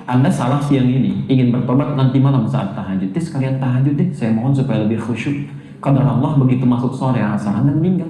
Anda salah siang ini, ingin bertobat nanti malam saat tahajud, sekalian tahajud deh, saya mohon supaya lebih khusyuk. Karena Allah begitu masuk sore asar, Anda meninggal.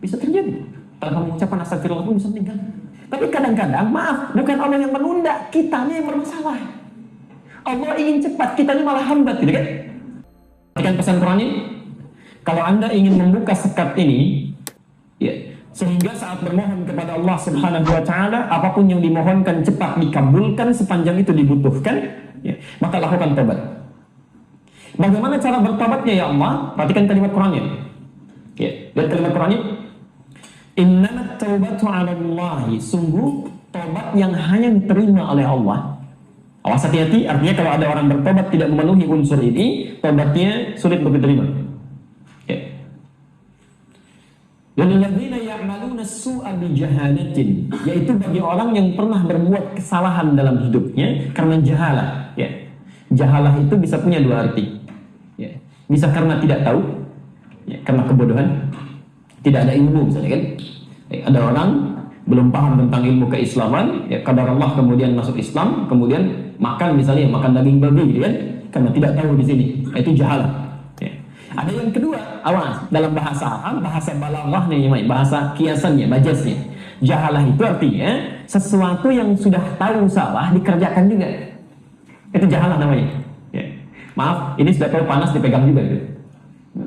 Bisa terjadi. Tanpa mengucapkan astagfirullah pun bisa meninggal. Tapi kadang-kadang, maaf, bukan Allah yang menunda, kitanya yang bermasalah. Allah ingin cepat, kitanya malah hambat, gitu kan? Perhatikan pesan Quran ini. Kalau Anda ingin membuka sekat ini, ya, sehingga saat bermohon kepada Allah Subhanahu wa Ta'ala, apapun yang dimohonkan cepat dikabulkan sepanjang itu dibutuhkan, ya, maka lakukan tobat. Bagaimana cara bertobatnya ya Allah? Perhatikan kalimat Qurannya. Ya, lihat kalimat Qurannya. Innamat taubatu 'ala Allahi, sungguh tobat yang hanya diterima oleh Allah. Awas, hati-hati, artinya kalau ada orang bertobat tidak memenuhi unsur ini, tobatnya sulit untuk diterima. Ya. Dan alladzina ya'maluna as-su'a bi jahalatin, yaitu bagi orang yang pernah berbuat kesalahan dalam hidupnya karena jahalah. Ya. Jahalah itu bisa punya dua arti. Ya. Bisa karena tidak tahu, ya, karena kebodohan, tidak ada ilmu misalnya kan. Ya, ada orang belum paham tentang ilmu keislaman, ya, kadar Allah kemudian masuk Islam, kemudian makan misalnya makan daging babi, gitu kan, karena tidak tahu di sini, itu jahalah. Ya. Ada yang kedua, awas, dalam bahasa Arab, bahasa balaghahnya, bahasa kiasannya, majaznya, jahalah itu artinya sesuatu yang sudah tahu salah dikerjakan juga, itu jahalah namanya. Ya. Maaf, ini sudah tahu panas dipegang juga, gitu.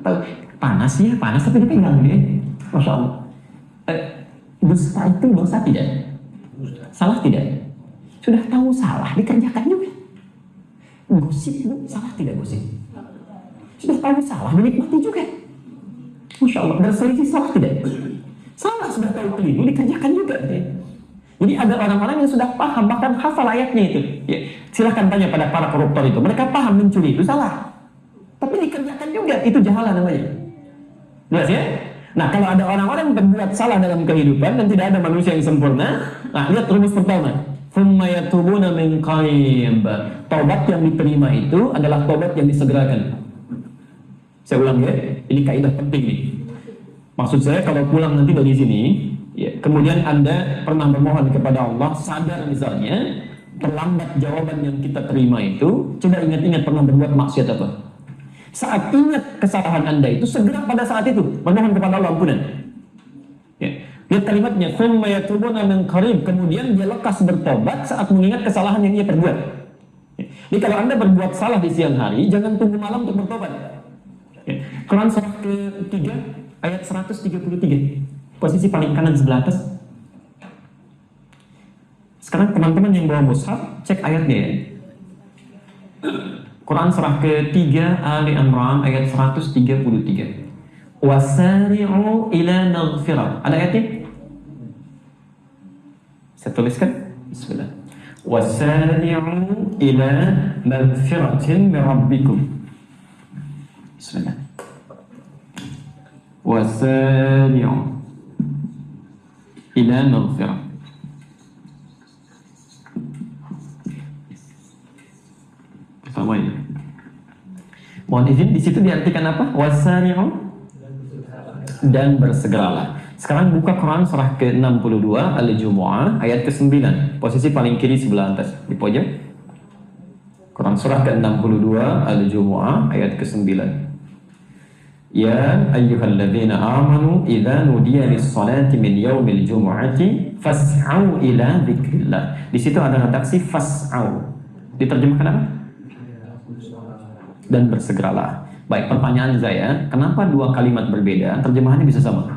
Tahu panas ya, panas tapi dipegang, gitu. Masya Allah. Dusta itu dosa tidak? Salah tidak? Sudah tahu salah dikerjakan juga. Gosip itu salah tidak gosip? Sudah tahu salah dinikmati juga. Masya Allah. Berselisih salah tidak? Salah, sudah tahu keliru dikerjakan juga. Jadi ada orang-orang yang sudah paham, bahkan hafal ayatnya itu. Ya, silahkan tanya pada para koruptor itu. Mereka paham mencuri itu salah, tapi dikerjakan juga, itu jahalah namanya. Jelas ya? Nah, kalau ada orang-orang yang berbuat salah dalam kehidupan dan tidak ada manusia yang sempurna, nah, lihat rumus pertama. Tsumma yatubuna min qarib. Tobat yang diterima itu adalah tobat yang disegerakan. Saya ulang ya, ini kaidah penting nih. Maksud saya kalau pulang nanti dari sini, ya, kemudian Anda pernah bermohon kepada Allah, sadar misalnya, terlambat jawaban yang kita terima itu, coba ingat-ingat pernah berbuat maksiat apa? Saat ingat kesalahan Anda itu, segera pada saat itu memohon kepada Allah ampunan. Ya. Lihat kalimatnya, tsumma yatubuna min qarib, kemudian dia lekas bertobat saat mengingat kesalahan yang ia perbuat. Ya. Jadi kalau Anda berbuat salah di siang hari, jangan tunggu malam untuk bertobat. Ya. Quran surah ke-3 ayat 133, posisi paling kanan sebelah atas. Sekarang teman-teman yang bawa mushaf, cek ayatnya ya. Quran surah ke-3 Ali Imran ayat 133. Wasari'u ila maghfirah. Ada ayatnya? Saya tuliskan. Bismillah. Wasari'u ila maghfiratin min rabbikum. Bismillah. Wasari'u ila maghfirah. Mohon izin, di situ diartikan apa? Wasari'u dan bersegeralah. Sekarang buka Quran surah ke-62 Al-Jumu'ah ayat ke-9, posisi paling kiri sebelah atas di pojok. Quran surah ke-62 Al-Jumu'ah ayat ke-9. Ya ayyuhalladzina amanu idza nudiya lis-salati min yaumil jumu'ati fas'au ila dzikrillah. Di situ ada redaksi fas'au. Diterjemahkan apa? Dan bersegeralah. Baik, pertanyaan saya, kenapa dua kalimat berbeda, terjemahannya bisa sama?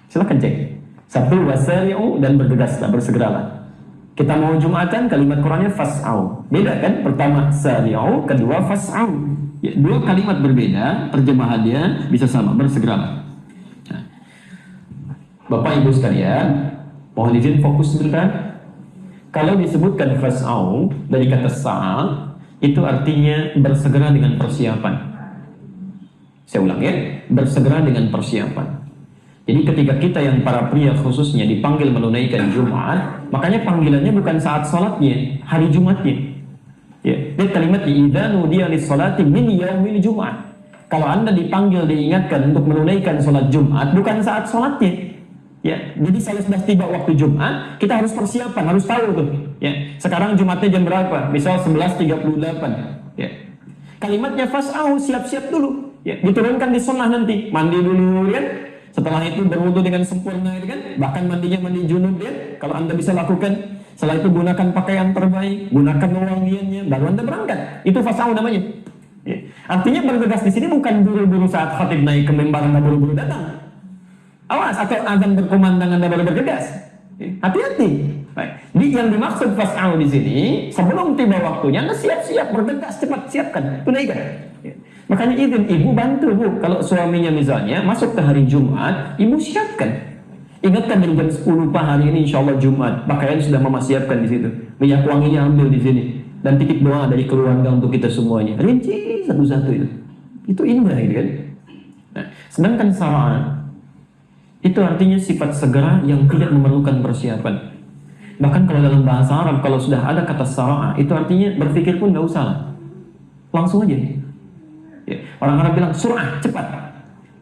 Silakan cek. Satu, wasari'u, dan bergegaslah, bersegeralah. Kita mau Jumatan, kalimat Qurannya fas'au. Beda kan? Pertama sari'u, kedua fas'au. Ya, dua kalimat berbeda, terjemahannya bisa sama, bersegeralah. Nah, Bapak Ibu sekalian, mohon izin fokus sebentar. Kalau disebutkan fas'au dari kata sa'a, itu artinya bersegera dengan persiapan. Saya ulang ya, bersegera dengan persiapan. Jadi ketika kita yang para pria khususnya dipanggil menunaikan Jumat, makanya panggilannya bukan saat sholatnya, hari Jumatnya. Ya, lihat kalimat idza nudiya lis-sholati min yaumil Jumat. Kalau Anda dipanggil diingatkan untuk menunaikan sholat Jumat, bukan saat sholatnya. Ya, jadi kalau sudah tiba waktu Jumat, kita harus persiapan, harus tahu tuh. Ya, sekarang Jumatnya jam berapa? Misal 11.38. Ya. Kalimatnya fas'au, siap-siap dulu. Ya, diturunkan di sunnah nanti. Mandi dulu ya. Setelah itu berwudu dengan sempurna itu kan. Bahkan mandinya mandi junub ya. Kalau Anda bisa lakukan. Setelah itu gunakan pakaian terbaik, gunakan wewangiannya, baru Anda berangkat. Itu fas'au namanya. Ya. Artinya bergegas di sini bukan buru-buru saat khatib naik ke mimbar Anda buru-buru datang. Awas, atau azan berkumandang Anda baru bergegas. Hati-hati. Baik. Jadi yang dimaksud fas'au di sini, sebelum tiba waktunya, Anda siap-siap, bergegas, cepat siapkan, tunaikan. Makanya izin ibu bantu bu, kalau suaminya misalnya masuk ke hari Jumat, ibu siapkan. Ingatkan dari jam 10 hari ini insya Allah Jumat, pakaian sudah mama siapkan di situ. Minyak wanginya ambil di sini. Dan titip doa dari keluarga untuk kita semuanya. Rinci satu-satu itu. Itu indah itu kan. Nah, sedangkan sara'ah itu artinya sifat segera yang tidak memerlukan persiapan. Bahkan kalau dalam bahasa Arab, kalau sudah ada kata sara'ah, itu artinya berpikir pun nggak usah. Langsung aja. Ya. Orang Arab bilang sur'ah, cepat.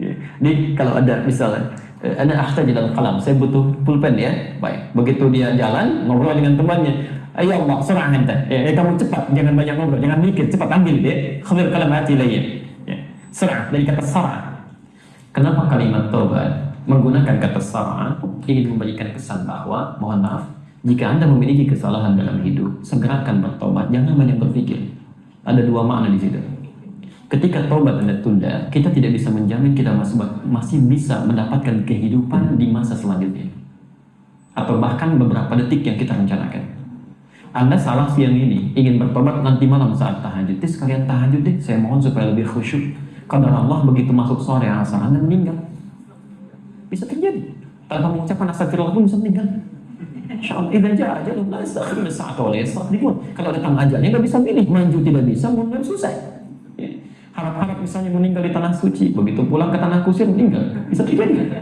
Ya. Jadi kalau ada misalnya, ada ahtaj dalam kalam, saya butuh pulpen ya. Baik. Begitu dia jalan, ngobrol dengan temannya. Ayo Allah, sur'ah ente. Kamu cepat, jangan banyak ngobrol, jangan mikir, cepat ambil ya. Khadir kalamati layya. Ya. Sur'ah, dari kata sar'ah. Kenapa kalimat taubat menggunakan kata sara'ah ingin memberikan kesan bahwa, mohon maaf, jika Anda memiliki kesalahan dalam hidup, segerakan bertobat, jangan banyak berpikir. Ada dua makna di situ. Ketika tobat Anda tunda, kita tidak bisa menjamin kita masih bisa mendapatkan kehidupan di masa selanjutnya. Atau bahkan beberapa detik yang kita rencanakan. Anda salah siang ini, ingin bertobat nanti malam saat tahajud. Sekalian tahajud deh, saya mohon supaya lebih khusyuk. Karena Allah begitu masuk sore asar, Anda meninggal. Bisa terjadi. Tanpa mengucapkan astagfirullah pun bisa meninggal. Insyaallah idzan jaa ajalun la yastakhiruna sa'ata wa la yastaqdimun. Kalau datang ajalnya nggak bisa pilih, maju tidak bisa, mundur selesai. Ya. Harap-harap misalnya meninggal di tanah suci, begitu pulang ke tanah kusir meninggal. Bisa terjadi.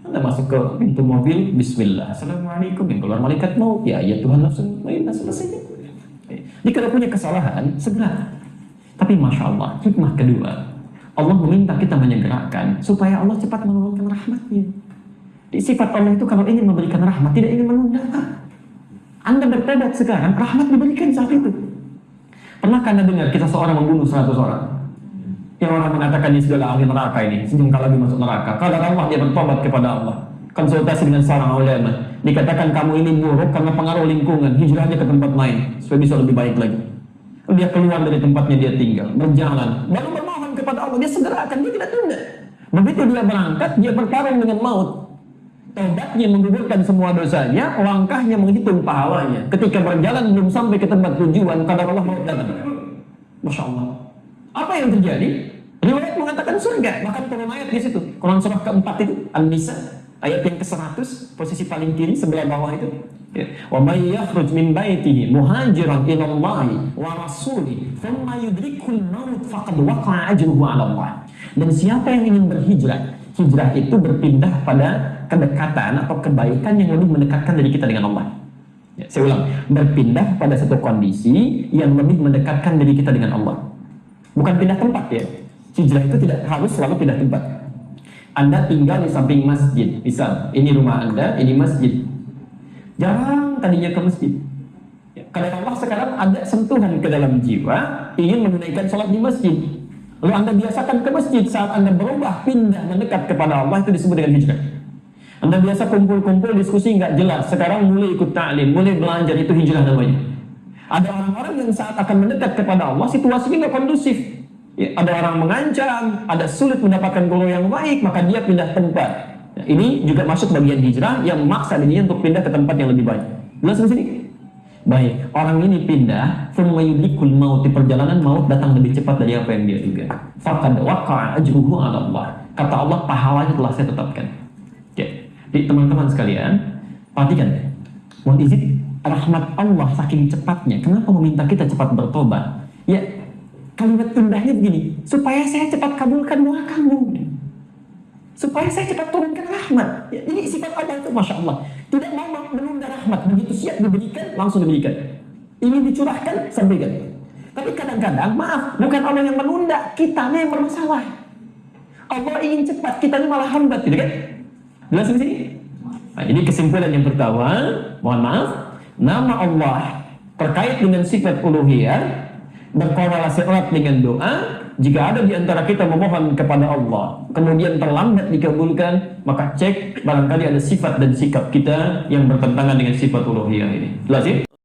Anda masuk ke pintu mobil, bismillah, assalamualaikum, yang keluar malaikat maut, ya Tuhan nafsun mutmainnah, selesai. Jika kalau punya kesalahan, segera. Tapi masya Allah, hikmah kedua, Allah meminta kita menyegerakan supaya Allah cepat menurunkan rahmatnya. Di sifat Allah itu kalau ingin memberikan rahmat, tidak ingin menunda. Anda bertobat sekarang, rahmat diberikan saat itu. Pernahkah Anda dengar kita seorang membunuh 100 orang? Yang orang mengatakan ini sudah ahli neraka ini, sejengkal lagi masuk neraka. Kalau Allah dia bertobat kepada Allah, konsultasi dengan seorang ulama, dikatakan kamu ini buruk karena pengaruh lingkungan, hijrahnya ke tempat lain supaya bisa lebih baik lagi. Dia keluar dari tempatnya dia tinggal, berjalan, baru bermohon kepada Allah, dia segerakan, dia tidak tunda. Begitu dia berangkat, dia bertarung dengan maut. Tobatnya menggugurkan semua dosanya, langkahnya menghitung pahalanya. Ketika berjalan belum sampai ke tempat tujuan, kadar Allah maut datang. Masya Allah. Apa yang terjadi? Riwayat mengatakan surga, bahkan turun ayat di situ. Quran surah keempat itu, An-Nisa, ayat yang ke-100, posisi paling kiri sebelah bawah itu. Wa may yakhruj min baitihi muhajiran ila Allah wa rasuli thumma yudrikul maut faqad waqa'a ajruhu 'ala Allah. Dan siapa yang ingin berhijrah, hijrah itu berpindah pada kedekatan atau kebaikan yang lebih mendekatkan dari kita dengan Allah. Ya, saya ulang, berpindah pada satu kondisi yang lebih mendekatkan diri kita dengan Allah. Bukan pindah tempat ya. Hijrah itu tidak harus selalu pindah tempat. Anda tinggal di samping masjid, misal ini rumah Anda, ini masjid. Jarang tadinya ke masjid. Ya, karena Allah sekarang ada sentuhan ke dalam jiwa, ingin menunaikan sholat di masjid. Lalu Anda biasakan ke masjid, saat Anda berubah, pindah, mendekat kepada Allah, itu disebut dengan hijrah. Anda biasa kumpul-kumpul, diskusi nggak jelas, sekarang mulai ikut ta'lim, mulai belajar, itu hijrah namanya. Ada orang-orang yang saat akan mendekat kepada Allah, situasinya nggak kondusif. Ya, ada orang mengancam, ada sulit mendapatkan guru yang baik, maka dia pindah tempat. Nah, ini juga masuk bagian hijrah yang memaksa dirinya untuk pindah ke tempat yang lebih baik. Jelas di sini? Baik, orang ini pindah, thumma yudrikul maut, di perjalanan maut datang lebih cepat dari apa yang dia duga. Faqad waqa'a ajruhu 'ala Allah. Kata Allah, pahalanya telah saya tetapkan. Ya. Jadi teman-teman sekalian, perhatikan. Mohon izin, rahmat Allah saking cepatnya. Kenapa meminta kita cepat bertobat? Ya, kalimat indahnya begini, supaya saya cepat kabulkan doa kamu. Supaya saya cepat turunkan rahmat. Ya, ini sifat Allah itu, Masya Allah. Tidak mau menunda rahmat. Begitu siap diberikan, langsung diberikan. Ini dicurahkan, sampaikan. Tapi kadang-kadang, maaf, bukan Allah yang menunda, kitanya yang bermasalah. Allah ingin cepat, kita ini malah hambat, gitu kan? Jelas di sini? Nah, jadi kesimpulan yang pertama, mohon maaf, nama Allah terkait dengan sifat uluhiyah berkorelasi erat dengan doa. Jika ada di antara kita memohon kepada Allah, kemudian terlambat dikabulkan, maka cek barangkali ada sifat dan sikap kita yang bertentangan dengan sifat uluhiyah ini. Jelas ya?